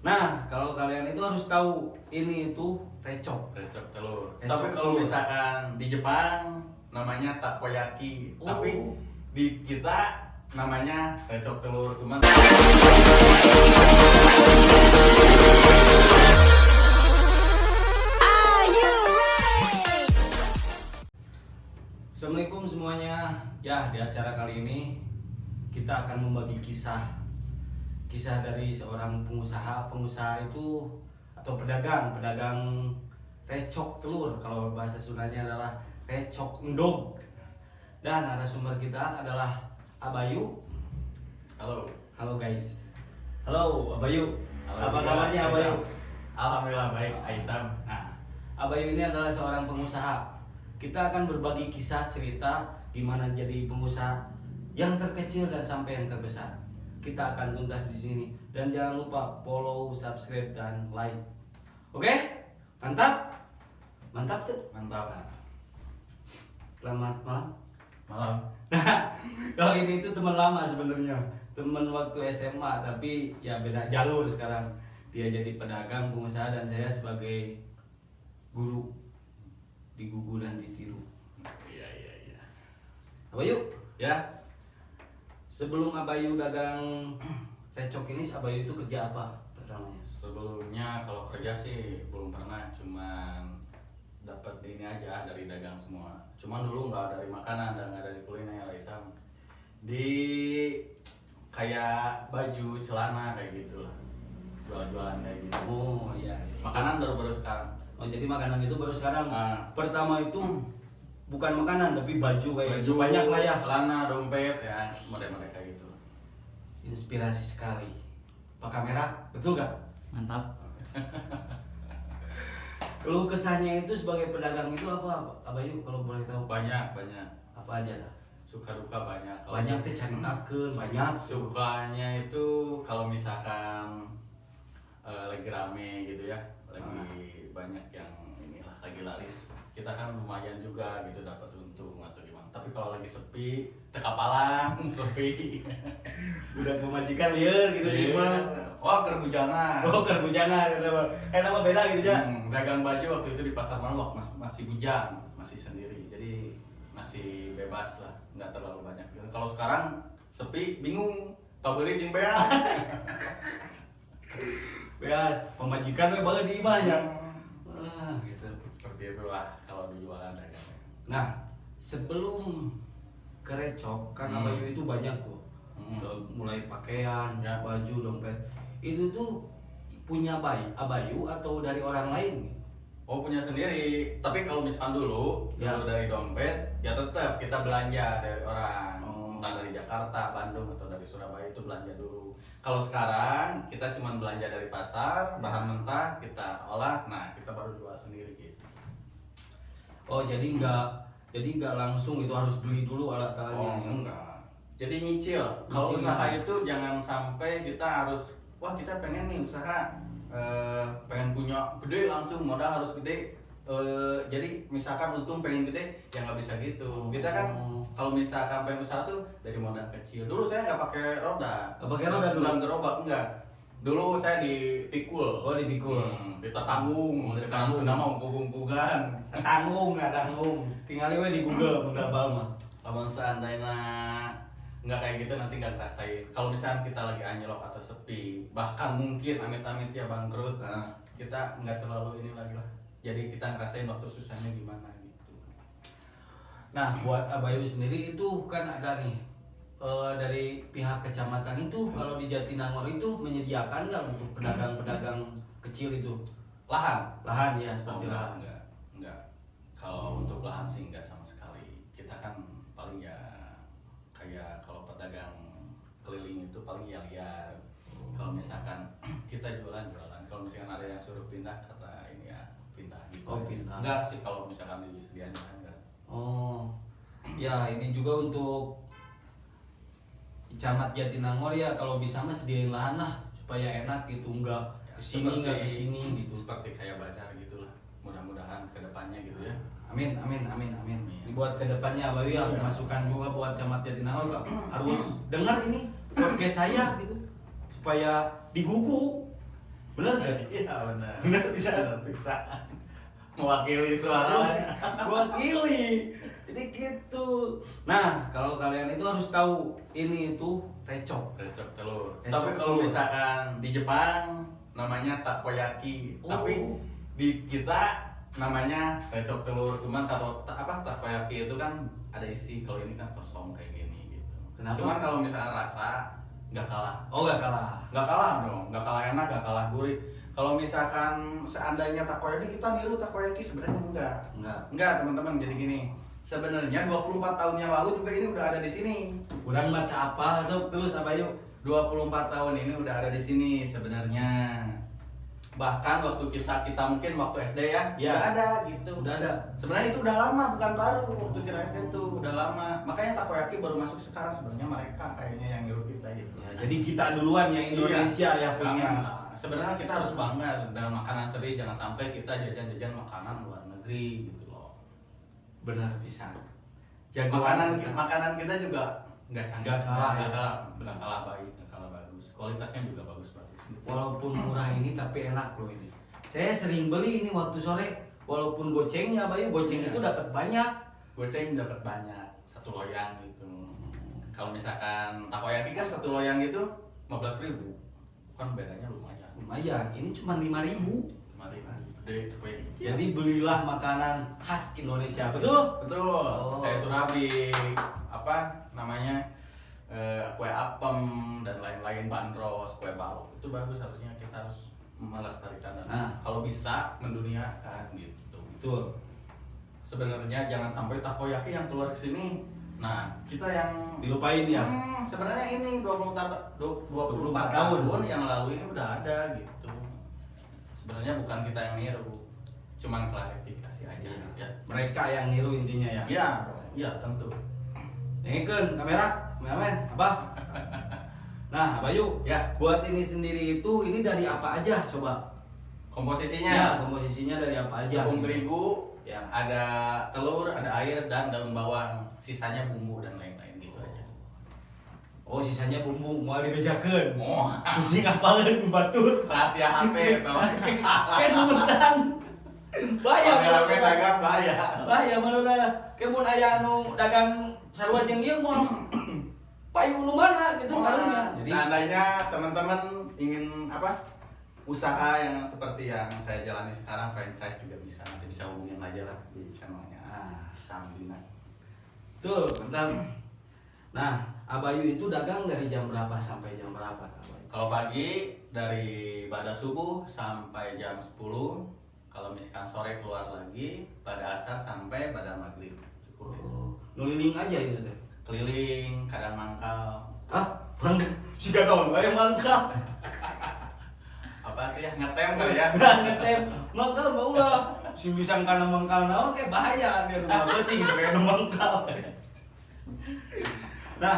Nah, kalau kalian itu harus tahu ini itu recok. Recok telur. Recok Tapi kalau telur. misalkan di Jepang namanya takoyaki. Oh. Tapi di kita namanya recok telur. Cuman Assalamualaikum semuanya. Ya, di acara kali ini kita akan membagi kisah dari seorang pengusaha itu atau pedagang recok telur. Kalau bahasa Sundanya adalah recok endog. Dan narasumber kita adalah Abayu. Halo guys. Halo Abayu. Apa kabarnya Abayu? Alhamdulillah baik, Aisam. Nah, Abayu ini adalah seorang pengusaha. Kita akan berbagi kisah cerita gimana jadi pengusaha yang terkecil dan sampai yang terbesar. Kita akan tuntas di sini dan jangan lupa follow, subscribe dan like. Oke? Mantap? Mantap tuh. Mantap. Selamat malam. Malam. Kalau ini itu teman lama sebenarnya, teman waktu SMA, tapi ya beda jalur sekarang. Dia jadi pedagang, pengusaha, dan saya sebagai guru digugu dan ditiru. Iya. Abayu, Ya, sebelum Abayu dagang recok ini, Abayu itu kerja apa pertamanya? sebelumnya kalau kerja sih belum pernah, cuman dapat ini aja dari dagang semua. Cuman dulu nggak dari makanan dan nggak dari kuliner, Aisam. Di kayak baju, celana kayak gitulah. Jual-jualan kayak gitu. Oh iya. Makanan baru-baru sekarang. Oh jadi makanan itu baru sekarang. Ah. Pertama itu bukan makanan tapi baju kayak gitu. Baju, Banyak lah ya. celana, dompet ya, model-model kayak gitu. Inspirasi sekali. Pak kamera, betul gak? Mantap. Keluh kesahnya itu sebagai pedagang itu apa, Abayu kalau boleh tahu? Banyak. Apa aja lah? Suka duka banyak. Banyak teh cari takeun, banyak. Sukanya itu kalau misalkan lagi rame gitu ya, lagi banyak yang inilah, lagi laris, kita kan lumayan juga gitu dapat untung atau gimana. Tapi kalau lagi sepi, tekapalang sepi. Udah pemajikan liar gitu di rumah. Wah, kerbujangan. Oh, kan bujangan nama beda gitu ya. Dagang baju waktu itu di pasar Maluak masih bujang, masih sendiri, jadi masih bebas lah, nggak terlalu banyak. Kalau sekarang sepi, bingung, pabrik jeung beas. Beas, pemajikan we bae di banyak. Gitu. Seperti itulah kalau di jualan dagang. Nah, sebelum ke recok kan Abayu itu banyak tuh. Mulai pakaian, Ya. baju, dompet. Itu tuh punya Abayu atau dari orang lain? Oh, punya sendiri. Tapi kalau misalkan dulu Ya. kalau dari dompet, ya tetap kita belanja dari orang. Oh. Entah dari Jakarta, Bandung atau dari Surabaya, itu belanja dulu. Kalau sekarang kita cuma belanja dari pasar, bahan mentah kita olah, nah kita baru jual sendiri gitu. Oh, jadi nggak langsung itu harus beli dulu alat-alatnya. Oh, enggak. Jadi nyicil. Kalau Nyicil. usaha itu jangan sampai kita harus, wah kita pengen nih usaha, pengen punya gede langsung, modal harus gede. Jadi misalkan untung pengen gede, ya nggak bisa gitu. Kita kan kalau misalkan pengen usaha tuh dari modal kecil. Dulu saya nggak pakai roda. Nggak pakai roda dulu? Bukan gerobak, enggak. Dulu saya dipikul. Oh, dipikul. Kita tanggung. Oh, Sekarang ditanggung. sudah mau gugung-gugan. Tanggung. Tinggal we di Google beberapa mah. Kalau seandainya nggak kayak gitu nanti nggak ngerasain. Kalau misalnya kita lagi anjlok atau sepi, bahkan mungkin amit-amit ya bangkrut, Nah, kita nggak terlalu ini lagi lah. Jadi kita ngerasain waktu susahnya gimana gitu. Nah, buat Abayu sendiri itu kan ada nih dari pihak kecamatan itu kalau di Jatinangor itu menyediakan nggak untuk pedagang-pedagang kecil itu Lahan? lahan ya seperti lahan. Enggak. Kalau untuk lahan sih enggak sama sekali. Kita kan paling ya kayak kalau pedagang keliling itu paling ya liar. Kalau misalkan kita jualan. Kalau misalkan ada yang suruh pindah, kata ini ya pindah gitu. Oh, pindah. Enggak sih kalau misalkan disediain enggak. Oh, ya ini juga untuk Camat Jatinangor ya kalau bisa mah sediain lahan lah supaya enak gitu, enggak kesini nggak kesini gitu. Seperti kayak bazar gitulah. Mudah-mudahan kedepannya gitu ya. Amin. Ini buat kedepannya Abayu ya, masukan juga buat Camat Jatinangor harus dengar ini podcast saya gitu supaya digugu Bener gak? Iya benar. Bener bisa. Benar bisa. Mewakili suaranya. Wakili. Jadi gitu. Nah, kalau kalian itu harus tahu ini itu recok. Recok telur. Recok Tapi kalau telur. misalkan di Jepang namanya takoyaki. Oh. Tapi di kita namanya recok telur. Cuman kalau takoyaki itu kan ada isi, kalau ini kan kosong kayak gini gitu. Kenapa? Cuman kalau misalkan rasa nggak kalah. Oh, gak kalah. Nggak kalah dong, nggak kalah enak, nggak kalah gurih. Kalau misalkan seandainya takoyaki, kita niru takoyaki, sebenarnya enggak teman-teman. Jadi gini, sebenarnya 24 tahun yang lalu juga ini udah ada di sini. Kurang mata apa sok terus apa yuk? 24 tahun ini udah ada di sini sebenarnya. Bahkan waktu kita mungkin waktu SD ya, Ya. udah ada gitu. Udah ada. Sebenarnya itu udah lama, bukan baru. Waktu kita SD itu udah lama. Makanya takoyaki baru masuk sekarang, sebenarnya mereka kayaknya yang niru kita gitu. Ya, jadi kita duluan yang Indonesia ya punya. Sebenarnya kita harus bangga dengan makanan seri, jangan sampai kita jajan-jajan makanan luar negeri gitu loh. Benar bisa. Makanan kita juga nggak canggih, Nggak kalah, nggak ya. kalah, nggak kalah baik, nggak kalah bagus. Kualitasnya juga bagus. Walaupun murah ini tapi enak loh ini. Saya sering beli ini waktu sore. Walaupun gocengnya Bayu, goceng Iya. itu dapat banyak. Goceng dapat banyak, satu loyang gitu. Kalau misalkan takoyaki kan satu loyang itu 15.000, kan bedanya lumayan. Lumayan, ini cuma 5.000. Mari, gede takoyaki. Jadi belilah makanan khas Indonesia, betul? Betul. Oh. Kayak surabi, apa namanya, kue apem dan lain-lain, bandros, kue bau, itu bagus. Harusnya kita harus melestarikan dan kalau bisa mendunia kan gitu. Betul. Sebenarnya jangan sampai takoyaki yang keluar ke sini. Nah, kita yang Dilupain ya. sebenarnya ini 24 tahun tahun yang lalu ini udah ada gitu. Sebenarnya bukan kita yang niru, cuman klarifikasi aja ya. Mereka yang niru intinya ya. Iya, iya tentu. Nengekeun kameramen, apa? Nah, Bayu, Ya, buat ini sendiri itu ini dari apa aja coba? komposisinya Ya, komposisinya dari apa aja? tepung terigu, Ya. ada telur, ada air dan daun bawang. Sisanya bumbu dan lain-lain gitu aja. Oh, sisanya bumbu mau dibejakeun. Oh, Mesti ngapaleun batur. rahasia HP atau Kan nurutan. Bahaya rame dagang bahaya. Bahaya menurut kemun aya nu dagang sarua jeung ieu moal payu nu mana gitu karunya. Jadi Seandainya teman-teman ingin apa, usaha yang seperti yang saya jalani sekarang, franchise juga bisa, nanti bisa hubungin aja lah di channelnya Samdina. betul, mantap. Nah, Abayu itu dagang dari jam berapa sampai jam berapa? Abayu? Kalau pagi dari pada subuh sampai jam 10. Kalau misalkan sore keluar lagi pada asar sampai pada maghrib. Cukup ya. Oh, nuliling aja itu teh. Keliling, kadang mangkal. Hah? Siga naon bae mangkal. Apa tuh ya, ngetem kali ya? Ngetem mangkal mah ulah. Si bisa kana mangkal naon kayak bahaya di rumah beuting kayak nu mangkal. Nah,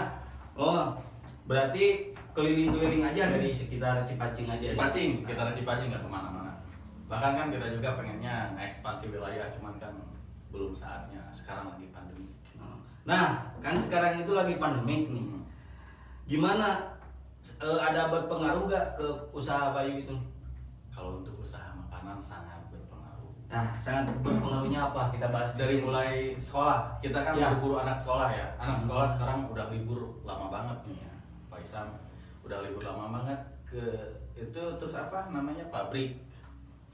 oh, berarti keliling-keliling aja dari sekitar Cipacing aja. Cipacing, sekitar Cipacing nggak kemana-mana. Bahkan kan kita juga pengennya ekspansi wilayah, cuman kan belum saatnya. Sekarang lagi pandemi. Nah, kan sekarang itu lagi pandemik nih. Gimana? Ada berpengaruh gak ke usaha Bayu itu? Kalau untuk usaha makanan sangat berpengaruh. Nah, sangat berpengaruhnya apa? Kita bahas Dari mulai sekolah, kita kan Ya. berburu anak sekolah ya. Anak sekolah sekarang udah libur lama banget nih ya. Pak Isam udah libur lama banget ke itu, terus apa namanya, pabrik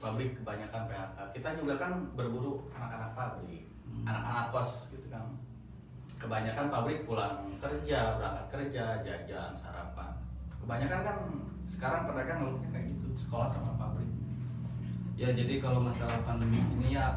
kebanyakan PHK. Kita juga kan berburu anak-anak pabrik, anak-anak kos gitu kan. Kebanyakan pabrik pulang kerja, berangkat kerja, jajan, sarapan. Kebanyakan kan sekarang pedagang ngeluhnya kayak gitu, sekolah sama pabrik. Ya, jadi kalau masalah pandemi ini ya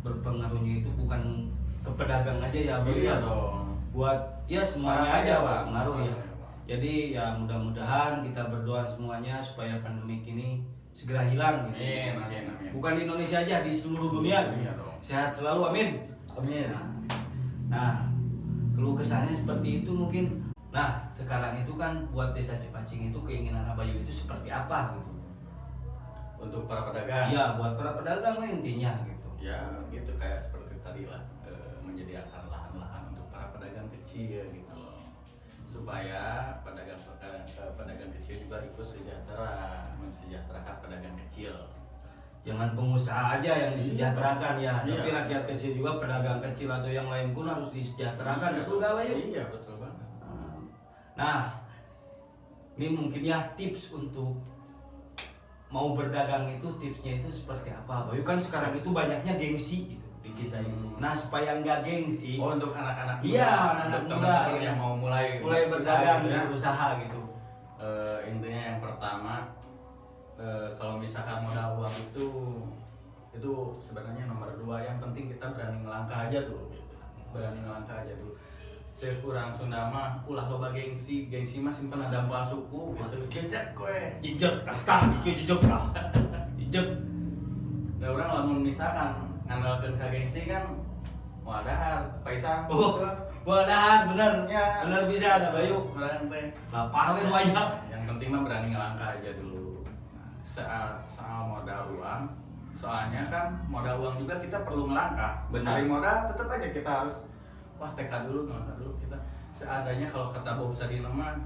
berpengaruhnya itu bukan ke pedagang aja ya, Bang. Iya dong. Buat ya semuanya Orang aja kaya, Pak, Bang. pengaruh ya. Orang kaya, Bang. Jadi ya mudah-mudahan kita berdoa semuanya supaya pandemi ini segera hilang gitu. Amin. Bukan di Indonesia aja, di seluruh dunia. Dunia dong. Sehat selalu, amin. Amin. Nah, keluh kesahnya seperti itu mungkin. Nah, sekarang itu kan buat Desa Cipacing itu keinginan Abayu itu seperti apa gitu? Untuk para pedagang. Iya, buat para pedagang lah intinya gitu. Ya gitu, kayak seperti tadi lah, menyediakan lahan-lahan untuk para pedagang kecil gitu loh, supaya pedagang kecil juga ikut sejahtera, mensejahterakan pedagang kecil. Jangan pengusaha aja yang disejahterakan ya, Iya. tapi rakyat kecil juga, pedagang kecil atau yang lain pun harus disejahterakan, betul gak Bayu? Iya, betul banget. Nah, ini mungkin ya tips untuk mau berdagang itu, tipsnya itu seperti apa Bayu? Kan sekarang itu banyaknya gengsi gitu di kita itu. Nah, supaya nggak gengsi, Oh, untuk anak-anak muda, iya, anak-anak untuk muda teman-teman ya, yang mau mulai berdagang gitu ya. berusaha gitu. Intinya yang pertama, kalau misalkan modal uang itu sebenarnya nomor 2. Yang penting kita berani ngelangkah aja tuh gitu. Berani ngelangkah aja dulu. Sekurang Sunda mah ulah loba gengsi mah simpen ada ampal suku gitu. Jejak kowe. Jejak, tah, iki jejak tah. Jejak. Da urang lamun misalkan ngandalkeun ka gengsi kan wadahar, paisah. Oh, wadah, bener. Ya. Bener bisa ada Bayu. Berang teh. Lapar we wayah. Yang penting mah berani ngelangkah aja dulu. Nah, soal modal uang, soalnya kan modal uang juga kita perlu ngelangkah. Benar. Cari modal tetap aja kita harus tekad dulu, ngelangkah dulu kita. Seandainya kalau kata Bob Sadino mah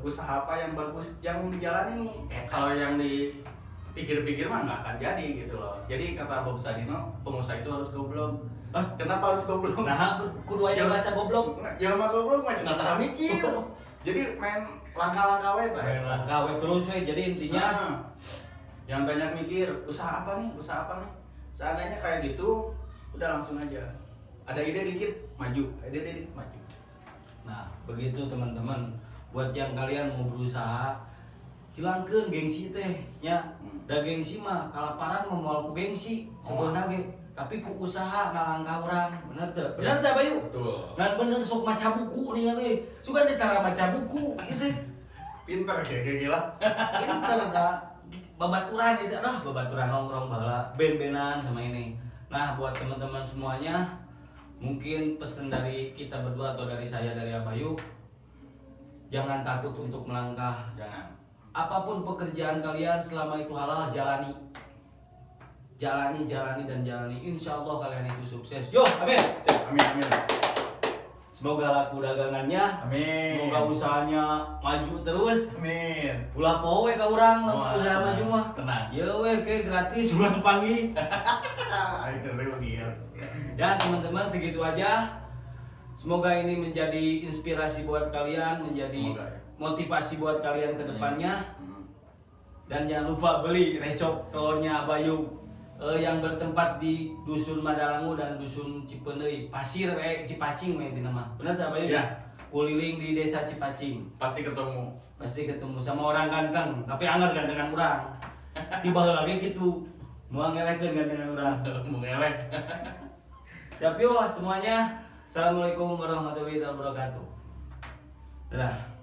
usaha apa yang bagus yang dijalani, kalau yang dipikir-pikir mah nggak akan jadi gitu loh. Jadi kata Bob Sadino, pengusaha itu harus goblok. Kenapa harus goblok? Nah, kudu aya bahasa goblok. Jelema goblok mah cenah tara mikir. Jadi main langkah-langkah we teh. Main langkah we terus we. Jadi intinya Yang banyak mikir, usaha apa nih? Seandainya kayak gitu, udah langsung aja. Ada ide dikit, maju. nah, begitu teman-teman. Buat yang kalian mau berusaha, hilangkeun gengsi teh nya. Da gengsi mah kalaparan memoal ku gengsi sebenarnya ge. Tapi ku usaha ngalangkah urang. Bener teu? Bener teu Bayu? Betul. Ngan bener sok maca buku nih euy. Suka ditara maca buku gitu. Pinter kayak gila. Pinter da babaturan itu babaturan nongkrong baheula ben-benan sama ini. Nah, buat teman-teman semuanya, mungkin pesan dari kita berdua atau dari saya, dari Abayu, jangan takut untuk melangkah. Jangan. Apapun pekerjaan kalian, selama itu halal, jalani. Jalani. Insya Allah kalian itu sukses. Yo, amin. Amin. Semoga laku dagangannya, Amin. semoga usahanya maju terus. Amin. Ulah powe ka urang Wah, usaha maju mah. tenang. Ya we ke gratis bulan panggil. Itu dia. Ya teman-teman, segitu aja. Semoga ini menjadi inspirasi buat kalian, menjadi Semoga, ya. motivasi buat kalian ke depannya. Hmm. Dan jangan lupa beli recok telurnya Abayu yang bertempat di Dusun Madalangu dan Dusun Cipeuneuy, Pasir Cipacing intina mah. Benar tak Abayu? Ya. Kuliling di Desa Cipacing. Pasti ketemu. Pasti ketemu sama orang ganteng, tapi anggar gantengan orang. Tiba lagi gitu, mau ngelehkeun gantengan orang. Mau ngelek. Tapi semuanya, assalamualaikum warahmatullahi wabarakatuh. Dadah.